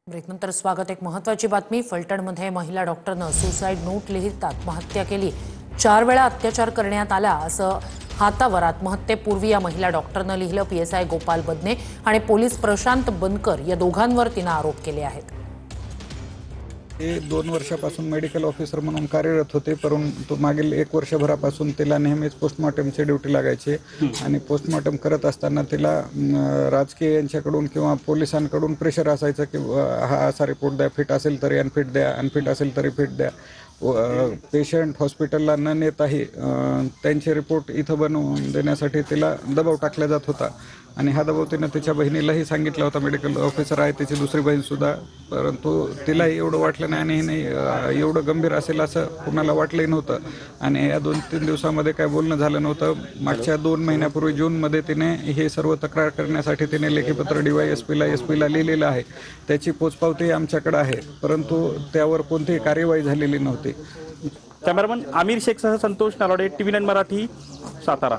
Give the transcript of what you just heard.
ब्रेकनंतर स्वागत। एक महत्त्वाची बातमी। फलटणमध्ये महिला डॉक्टरनं सुसाईड नोट लिहित आत्महत्या केली। 4 वेळा अत्याचार करण्यात आला असं हातावर आत्महत्येपूर्वी या महिला डॉक्टरनं लिहिलं। पीएसआय गोपाल बदने आणि पोलीस प्रशांत बनकर या दोघांवर तिनं आरोप केले आहेत। ते 2 वर्षापासून मेडिकल ऑफिसर म्हणून कार्यरत होते, परंतु मागील 1 वर्षभरापासून तिला नेहमीच पोस्टमॉर्टमची ड्युटी लागायची आणि पोस्टमॉर्टम करत असताना तिला राजकीय यांच्याकडून किंवा पोलिसांकडून प्रेशर असायचं की हा असा रिपोर्ट द्या, फिट असेल तरी अनफिट द्या, अनफिट असेल तरी फिट द्या। पेशंट हॉस्पिटलला न नेताही त्यांचे रिपोर्ट इथं बनवून देण्यासाठी तिला दबाव टाकला जात होता आणि हा दबाव तिनं तिच्या बहिणीलाही सांगितला होता। मेडिकल ऑफिसर आहे तिची दुसरी बहीणसुद्धा, परंतु तिलाही एवढं वाटलं नाही आणि हिने एवढं गंभीर असेल असं कुणाला वाटलंही नव्हतं आणि या 2-3 दिवसामध्ये काय बोलणं झालं नव्हतं। मागच्या 2 महिन्यापूर्वी जूनमध्ये तिने हे सर्व तक्रार करण्यासाठी तिने लेखीपत्र DYSPला लिहिलेलं आहे। त्याची पोचपावती आमच्याकडे आहे, परंतु त्यावर कोणतीही कार्यवाही झालेली नव्हती। कॅमेरामन आमिर शेखसह संतोष नारोडे, TV9 मराठी, सातारा।